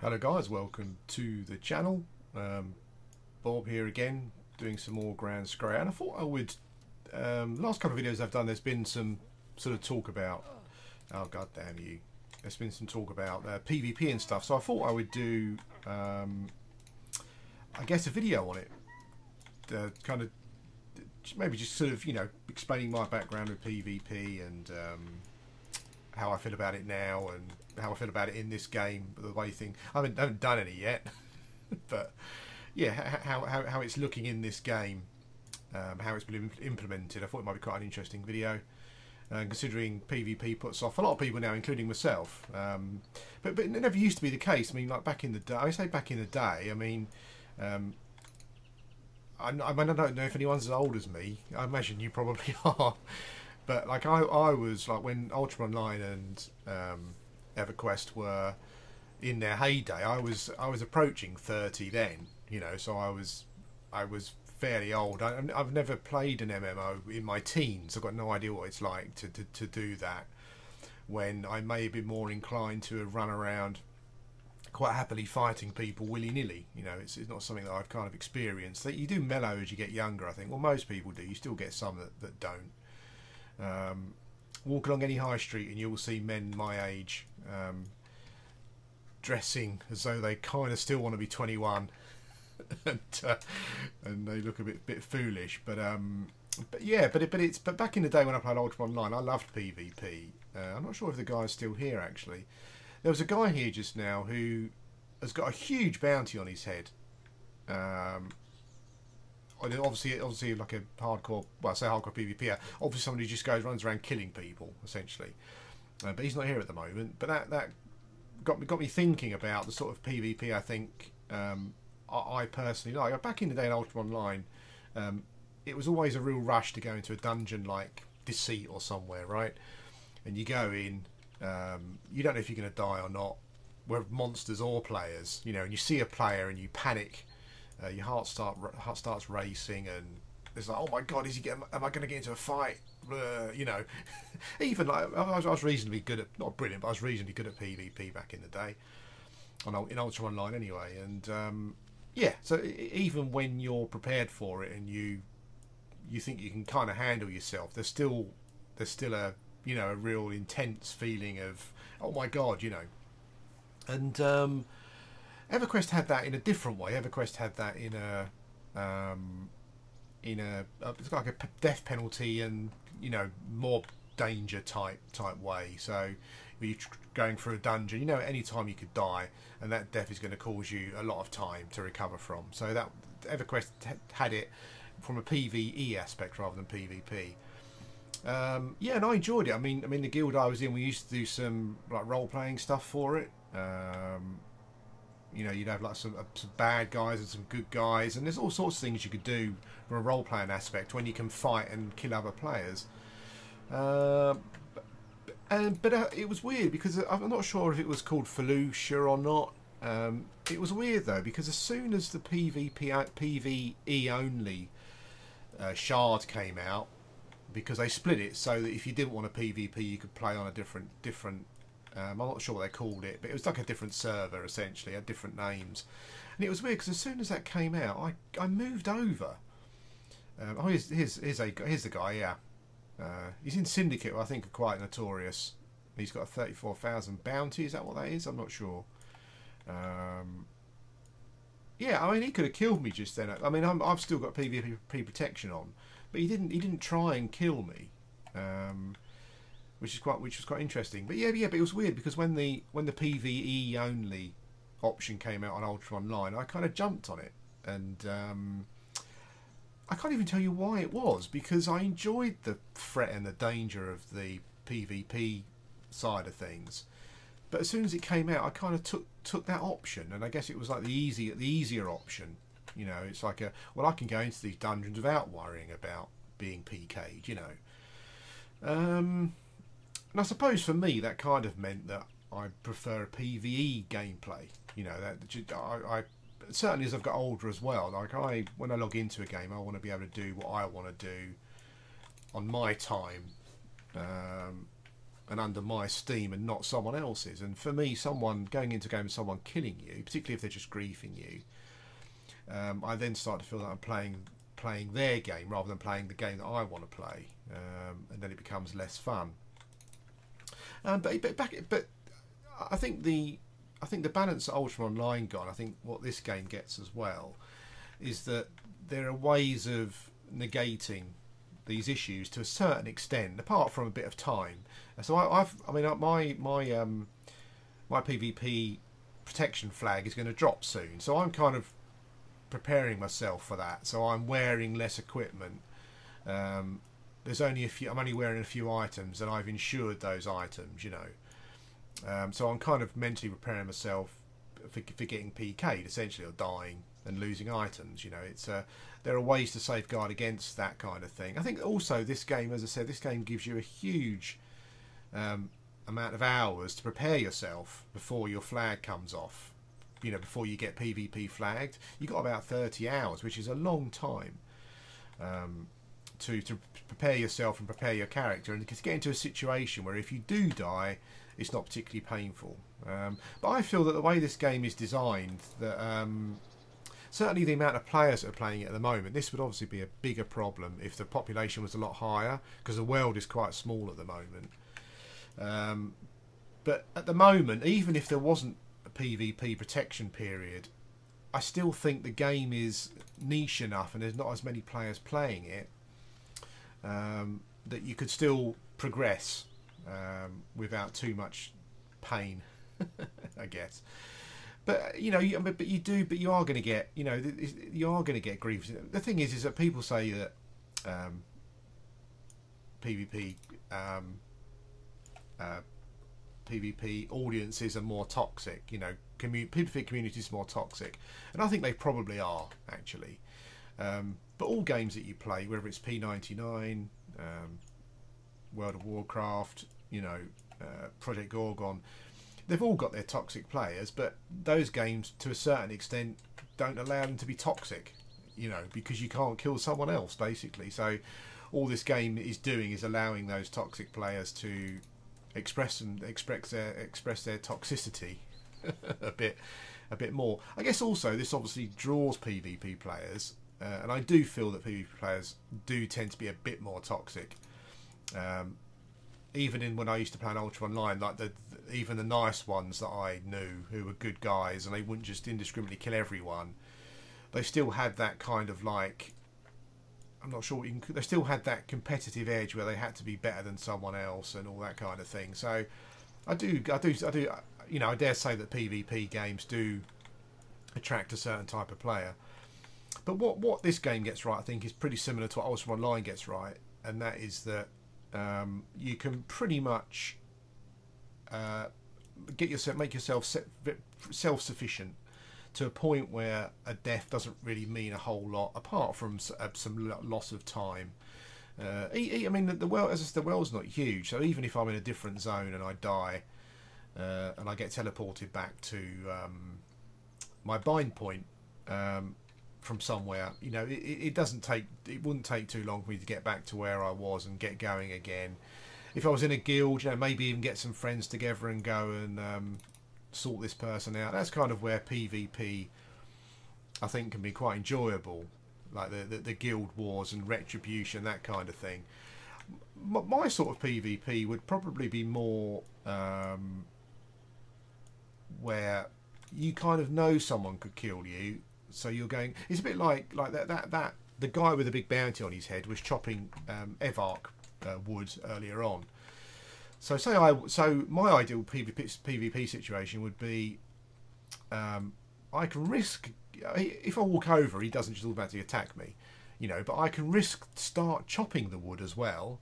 Hello guys, welcome to the channel. Bob here again, doing some more Gran Skrea, and I thought I would, last couple of videos I've done, there's been some sort of talk about, oh god damn you, there's been some talk about PvP and stuff, so I thought I would do, I guess a video on it, kind of, maybe just sort of, you know, explaining my background with PvP and how I feel about it now and how I feel about it in this game, the way thing. I haven't done any yet, but yeah, how it's looking in this game, how it's been implemented. I thought it might be quite an interesting video, considering PvP puts off a lot of people now, including myself. But it never used to be the case. I mean, like back in the day, I say back in the day. I mean, I don't know if anyone's as old as me. I imagine you probably are. But like I was like when Ultra Online and EverQuest were in their heyday. I was approaching 30 then, you know. So I was fairly old. I've never played an MMO in my teens. I've got no idea what it's like to do that. When I may be more inclined to run around quite happily fighting people willy-nilly. You know, it's not something that I've kind of experienced. You do mellow as you get younger, I think. Well, most people do. You still get some that don't. Walk along any high street and you'll see men my age dressing as though they kind of still want to be 21 and they look a bit foolish, but yeah, but back in the day when I played Ultra Online, I loved PvP. I'm not sure if the guy's still here actually. There was a guy here just now who has got a huge bounty on his head. Obviously like a hardcore, well I say hardcore PvPer, obviously somebody who just runs around killing people, essentially. But he's not here at the moment. But that got me thinking about the sort of PvP I think I personally like. Back in the day in Ultra Online, it was always a real rush to go into a dungeon like Deceit or somewhere, right? And you go in, you don't know if you're going to die or not, whether monsters or players, you know, and you see a player and you panic. Your heart starts racing, and it's like, oh my god, am I going to get into a fight? You know, even like I was reasonably good at, not brilliant, but I was reasonably good at PvP back in the day, in Ultra Online anyway. And yeah, so even when you're prepared for it and you think you can kind of handle yourself, there's still a, you know, a real intense feeling of, oh my god, you know. And EverQuest had that in a different way. EverQuest had that in it's like a death penalty and, you know, more danger type way. So you're going through a dungeon, you know, at any time you could die, and that death is going to cause you a lot of time to recover from. So that EverQuest had it from a PvE aspect rather than PvP. Yeah, and I enjoyed it. I mean, the guild I was in, we used to do some like role-playing stuff for it. You know, you'd have like some bad guys and some good guys, and there's all sorts of things you could do from a role-playing aspect when you can fight and kill other players. But it was weird because I'm not sure if it was called Fallujah or not. It was weird though, because as soon as the PvE only shard came out, because they split it so that if you didn't want a PvP, you could play on a different. I'm not sure what they called it, but it was like a different server essentially, had different names, and it was weird because as soon as that came out, I moved over. Oh, here's the guy. Yeah, he's in Syndicate, I think, are quite notorious. He's got a 34,000 bounty. Is that what that is? I'm not sure. Yeah, I mean, he could have killed me just then. I mean, I've still got PvP protection on, but he didn't try and kill me. Which was quite interesting. But yeah, but it was weird because when the PvE only option came out on Ultra Online, I kind of jumped on it, and I can't even tell you why it was, because I enjoyed the threat and the danger of the PvP side of things. But as soon as it came out, I kind of took that option, and I guess it was like the easier option. You know, it's like I can go into these dungeons without worrying about being PK'd, you know. And I suppose for me that kind of meant that I prefer a PvE gameplay. You know, that I certainly as I've got older as well. Like when I log into a game, I want to be able to do what I want to do on my time. and under my steam and not someone else's. And for me, someone going into a game and someone killing you, particularly if they're just griefing you, I then start to feel that I'm playing their game rather than playing the game that I want to play, and then it becomes less fun. But I think the balance that Ultra Online got, and I think what this game gets as well, is that there are ways of negating these issues to a certain extent, apart from a bit of time. So my PvP protection flag is going to drop soon, so I'm kind of preparing myself for that. So I'm wearing less equipment. There's only a few. I'm only wearing a few items, and I've insured those items. You know, so I'm kind of mentally preparing myself for getting PK'd essentially, or dying and losing items. You know, it's there are ways to safeguard against that kind of thing. I think also this game, as I said, this game gives you a huge amount of hours to prepare yourself before your flag comes off. You know, before you get PvP flagged, you got about 30 hours, which is a long time to prepare yourself and prepare your character, and to get into a situation where if you do die, it's not particularly painful. But I feel that the way this game is designed, that certainly the amount of players that are playing it at the moment, this would obviously be a bigger problem if the population was a lot higher, because the world is quite small at the moment. But at the moment, even if there wasn't a PvP protection period, I still think the game is niche enough and there's not as many players playing it, that you could still progress without too much pain, I guess. But you know, you are going to get, you know, you are going to get grief. The thing is that people say that PvP audiences are more toxic. You know, PvP communities are more toxic, and I think they probably are actually. But all games that you play, whether it's P99, World of Warcraft, you know, Project Gorgon, they've all got their toxic players, but those games, to a certain extent, don't allow them to be toxic, you know, because you can't kill someone else, basically. So all this game is doing is allowing those toxic players to express their toxicity a bit more. I guess also this obviously draws PvP players, and I do feel that PvP players do tend to be a bit more toxic. Even when I used to play on Ultra Online, like even the nice ones that I knew who were good guys and they wouldn't just indiscriminately kill everyone, they still had that kind of, like, I'm not sure what you can, they still had that competitive edge where they had to be better than someone else and all that kind of thing. So I do, you know, I dare say that PvP games do attract a certain type of player. But what this game gets right, I think, is pretty similar to what Ultra Online gets right, and that is that you can pretty much make yourself self-sufficient to a point where a death doesn't really mean a whole lot, apart from some loss of time. I mean, the world, as I said, the world's not huge, so even if I'm in a different zone and I die, and I get teleported back to my bind point from somewhere, you know, it wouldn't take too long for me to get back to where I was and get going again. If I was in a guild, you know, maybe even get some friends together and go and sort this person out. That's kind of where PvP, I think, can be quite enjoyable, like the guild wars and retribution, that kind of thing. My sort of PvP would probably be more where you kind of know someone could kill you, so you're going. It's a bit like that. The guy with the big bounty on his head was chopping Evark wood earlier on. So my ideal PvP situation would be, I can risk, if I walk over, he doesn't just automatically attack me, you know, but I can risk start chopping the wood as well,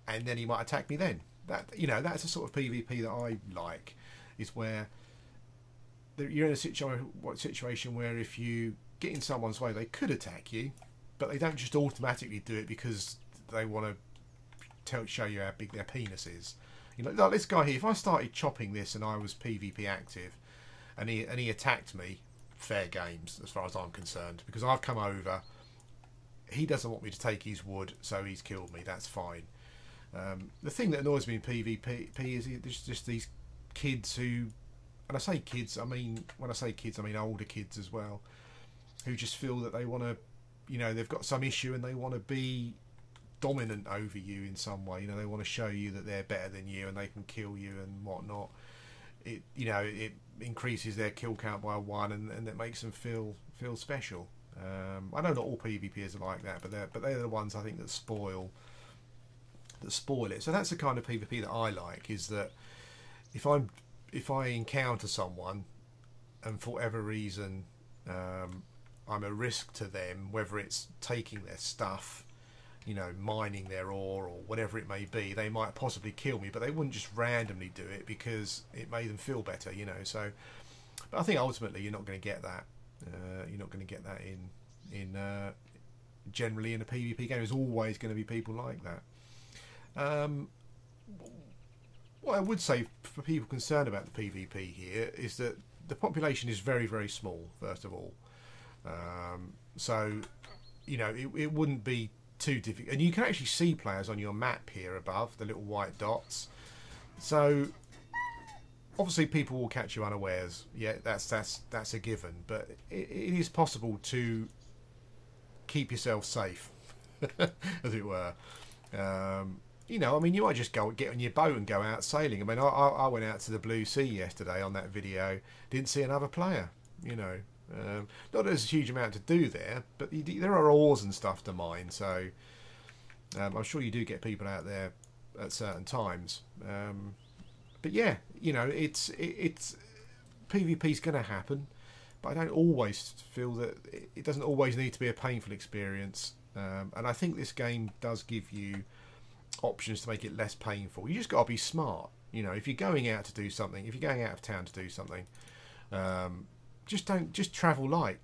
and then he might attack me then. That, you know, that's the sort of PvP that I like, is where you're in a situation where if you get in someone's way, they could attack you, but they don't just automatically do it because they want to show you how big their penis is. You know, like this guy here, if I started chopping this and I was PvP active and he attacked me, fair games as far as I'm concerned, because I've come over, he doesn't want me to take his wood, so he's killed me, that's fine. The thing that annoys me in PvP is there's just these kids who, and I say kids, I mean, when I say kids, I mean older kids as well, who just feel that they want to, you know, they've got some issue and they want to be dominant over you in some way. You know, they want to show you that they're better than you and they can kill you and whatnot. It, you know, it increases their kill count by 1, and it makes them feel special. I know not all PvPers are like that, but they're the ones I think that spoil it. So that's the kind of PvP that I like. Is that if I encounter someone and for whatever reason I'm a risk to them, whether it's taking their stuff, you know, mining their ore or whatever it may be, they might possibly kill me, but they wouldn't just randomly do it because it made them feel better, you know. So, but I think ultimately you're not going to get that. You're not going to get that in generally in a PvP game. There's always going to be people like that. What I would say for people concerned about the PvP here is that the population is very, very small, first of all. So, you know, it wouldn't be too difficult. And you can actually see players on your map here above, the little white dots. So, obviously people will catch you unawares. Yeah, that's a given. But it is possible to keep yourself safe, as it were. You know, I mean, you might just get on your boat and go out sailing. I mean, I went out to the Blue Sea yesterday on that video. Didn't see another player, you know. Not that there's a huge amount to do there, but there are oars and stuff to mine. So I'm sure you do get people out there at certain times. But yeah, you know, it's PvP's going to happen. But I don't always feel that it doesn't always need to be a painful experience. And I think this game does give you options to make it less painful. You just got to be smart. You know, if you're going out to do something, if you're going out of town to do something, just travel light.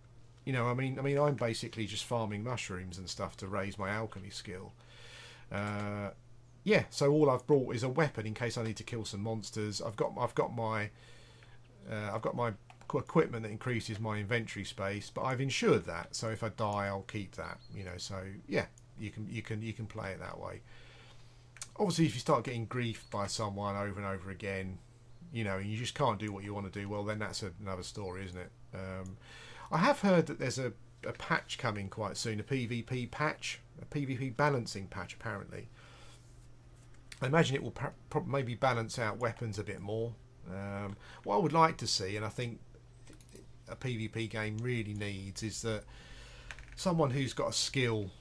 You know, I mean I'm basically just farming mushrooms and stuff to raise my alchemy skill. Yeah, so all I've brought is a weapon in case I need to kill some monsters. I've got my equipment that increases my inventory space, but I've insured that, so if I die I'll keep that, you know. So yeah, you can play it that way. Obviously if you start getting griefed by someone over and over again, you know, and you just can't do what you want to do, well then that's another story, isn't it? I have heard that there's a patch coming quite soon, a PvP patch, a PvP balancing patch apparently. I imagine it will maybe balance out weapons a bit more. What I would like to see, and I think a PvP game really needs, is that someone who's got skills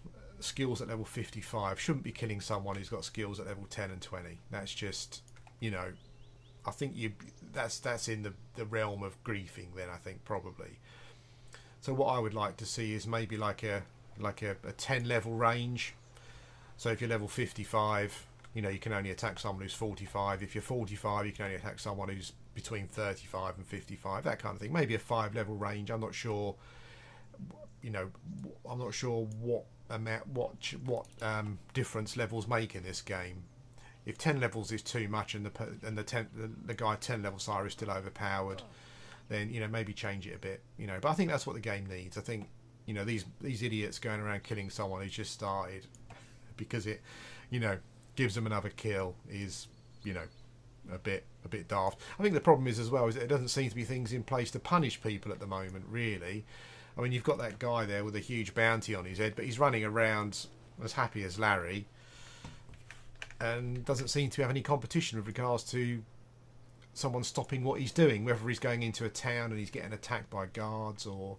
at level 55 shouldn't be killing someone who's got skills at level 10 and 20. That's just, you know, I think that's in the realm of griefing then, I think, probably. So what I would like to see is maybe like a 10 level range. So if you're level 55, you know, you can only attack someone who's 45. If you're 45, you can only attack someone who's between 35 and 55, that kind of thing. Maybe a 5 level range. I'm not sure, you know, I'm not sure what difference levels make in this game. If 10 levels is too much and the guy 10 levels higher is still overpowered, then, you know, maybe change it a bit, you know. But I think that's what the game needs. I think, you know, these idiots going around killing someone who's just started because it, you know, gives them another kill is, you know, a bit daft. I think the problem is as well is that there doesn't seem to be things in place to punish people at the moment, really. I mean, you've got that guy there with a huge bounty on his head, but he's running around as happy as Larry and doesn't seem to have any competition with regards to someone stopping what he's doing, whether he's going into a town and he's getting attacked by guards or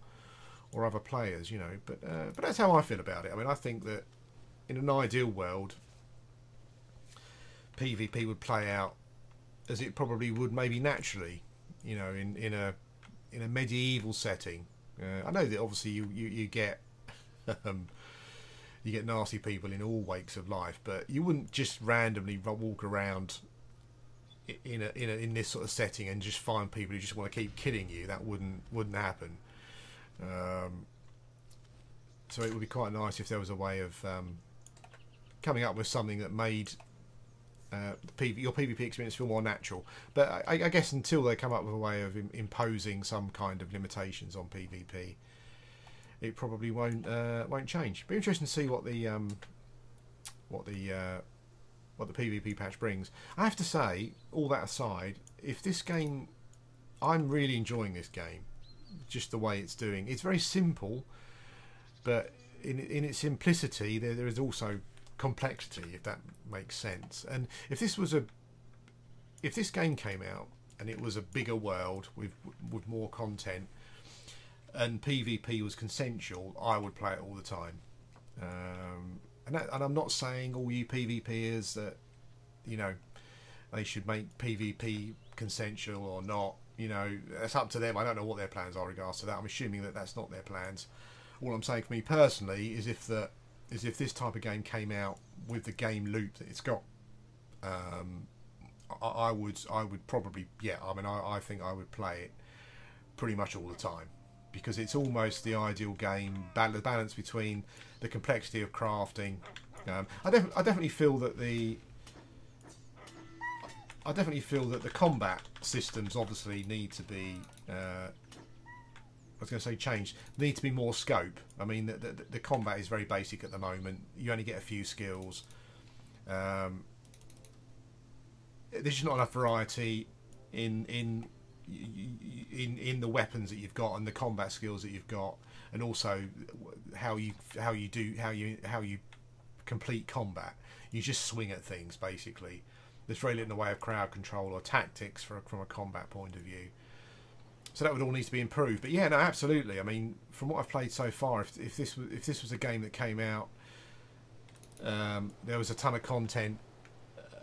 other players, you know. But that's how I feel about it. I mean, I think that in an ideal world, PvP would play out as it probably would maybe naturally, you know, in a medieval setting. I know that obviously you get you get nasty people in all wakes of life, but you wouldn't just randomly walk around in this sort of setting and just find people who just want to keep killing you. That wouldn't happen. So it would be quite nice if there was a way of coming up with something that made your PvP experience feel more natural. But I guess until they come up with a way of imposing some kind of limitations on PvP, it probably won't change. Be interesting to see what the what the PvP patch brings. I have to say, all that aside, if this game, I'm really enjoying this game, just the way it's doing. It's very simple, but in its simplicity, there is also complexity, if that makes sense. And if this game came out and it was a bigger world with more content and PvP was consensual, I would play it all the time. And I'm not saying all you PvPers that, you know, they should make PvP consensual or not. You know, it's up to them. I don't know what their plans are in regards to that. I'm assuming that that's not their plans. All I'm saying for me personally is if this type of game came out with the game loop that it's got, I would probably, yeah. I mean, I think I would play it pretty much all the time, because it's almost the ideal game. The balance between the complexity of crafting. I definitely feel that the combat systems obviously need to be, I was going to say changed, need to be more scope. I mean, the combat is very basic at the moment. You only get a few skills. There's just not enough variety in the weapons that you've got and the combat skills that you've got, and also how you complete combat. You just swing at things basically. There's very little in the way of crowd control or tactics from a combat point of view. So that would all need to be improved. But yeah, no, absolutely. I mean, from what I've played so far, if this was a game that came out, there was a ton of content,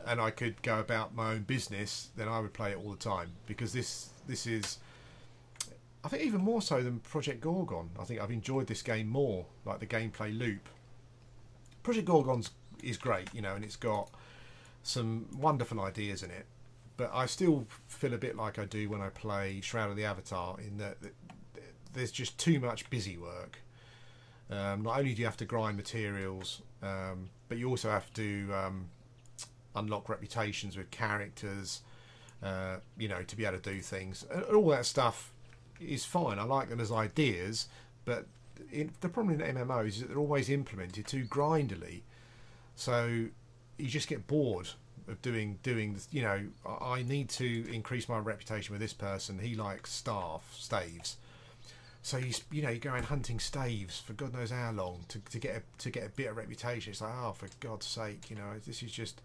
and I could go about my own business, then I would play it all the time, because this is, I think, even more so than Project Gorgon. I think I've enjoyed this game more, like the gameplay loop. Project Gorgon is great, you know, and it's got some wonderful ideas in it, but I still feel a bit like I do when I play Shroud of the Avatar, in that there's just too much busy work. Not only do you have to grind materials, but you also have to unlock reputations with characters, you know, to be able to do things. And all that stuff is fine. I like them as ideas, but the problem in MMOs is that they're always implemented too grindily. So you just get bored of doing this. You know, I need to increase my reputation with this person. He likes staves, so you know, you go around hunting staves for God knows how long to get a bit of reputation. It's like, oh, for God's sake, you know, this is just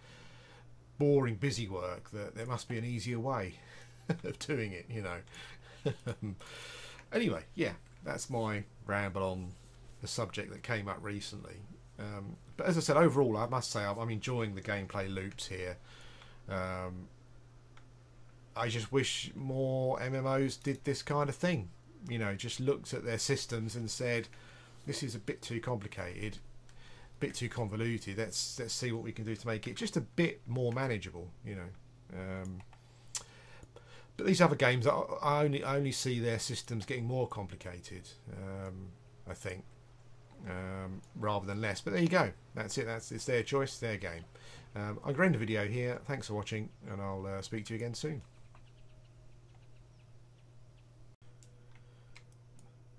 boring busy work. That there must be an easier way of doing it, you know. Anyway, yeah, that's my ramble on the subject that came up recently. But as I said, overall, I must say I'm enjoying the gameplay loops here. I just wish more MMOs did this kind of thing. You know, just looked at their systems and said, this is a bit too complicated, a bit too convoluted. Let's see what we can do to make it just a bit more manageable, you know. But these other games, I only see their systems getting more complicated, I think. Rather than less. But there you go, that's it. It's their choice, their game. I'm going to end the video here. Thanks for watching, and I'll speak to you again soon.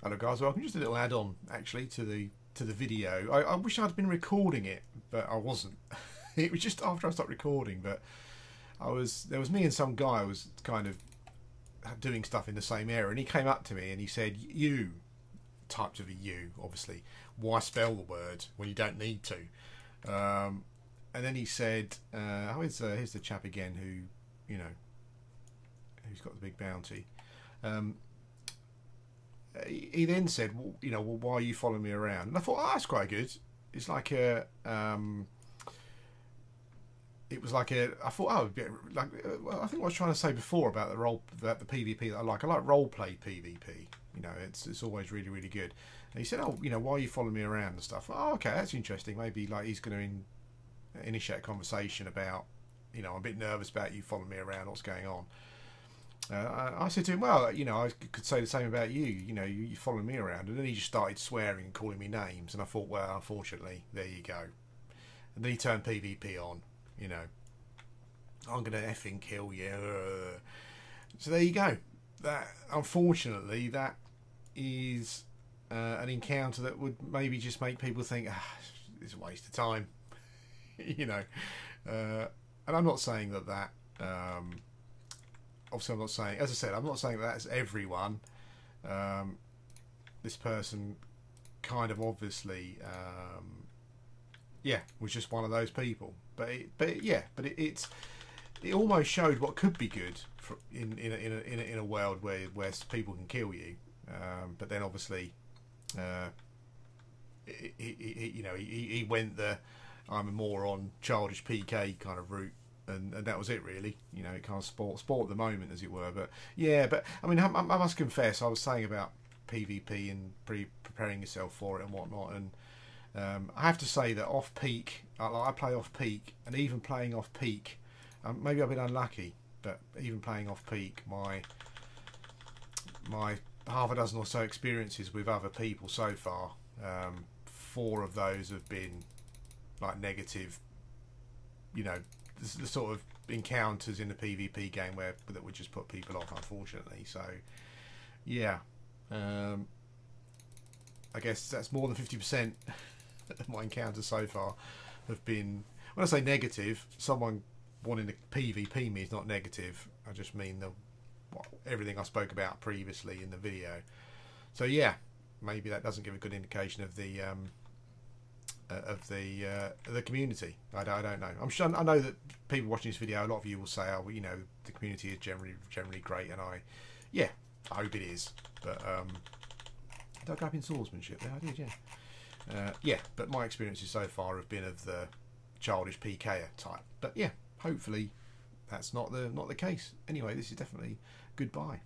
Hello guys, welcome. Just a little add-on actually to the video. I wish I'd been recording it, but I wasn't. It was just after I stopped recording, but there was me and some guy who was kind of doing stuff in the same area, and he came up to me and he said, "You," typed of a U, obviously. Why spell the word when you don't need to? And then he said, here's the chap again who, you know, who's got the big bounty. He then said, well, you know, well, why are you following me around? And I thought, oh, that's quite good. It's like a, it was like a, I thought, oh, like, well, I think what I was trying to say before about the PvP that I like role play PvP. You know, it's always really, really good. And he said, oh, you know, why are you following me around and stuff? Oh, okay, that's interesting. Maybe like he's going to initiate a conversation about, you know, I'm a bit nervous about you following me around. What's going on? I said to him, well, you know, I could say the same about you. You know, you following me around. And then he just started swearing and calling me names. And I thought, well, unfortunately, there you go. And then he turned PvP on. You know, I'm going to effing kill you. So there you go. That, unfortunately, that is an encounter that would maybe just make people think, it's a waste of time. You know, And I'm not saying that obviously I'm not saying, as I said, I'm not saying that's everyone. This person kind of obviously yeah, was just one of those people, but it almost showed what could be good in a world where people can kill you, but then obviously he went the I'm a moron, childish PK kind of route, and that was it really. You know, it kind of sport at the moment, as it were. But yeah, but I mean, I must confess, I was saying about PvP and preparing yourself for it and whatnot, and I have to say that off peak, I play off peak, and even playing off peak, maybe I've been unlucky, but even playing off peak, my half a dozen or so experiences with other people so far, 4 of those have been like negative, you know, the sort of encounters in the PvP game that would just put people off, unfortunately. So yeah, I guess that's more than 50% of my encounters so far have been, when I say negative, someone wanting to PvP me is not negative. I just mean everything I spoke about previously in the video. So yeah, maybe that doesn't give a good indication of the community. I don't know. I'm sure, I know that people watching this video, a lot of you will say, oh, well, you know, the community is generally great, and I hope it is. But did I go up in swordsmanship? Yeah, I did. Yeah, but my experiences so far have been of the childish PKer type. But yeah, hopefully that's not the case. Anyway, this is definitely goodbye.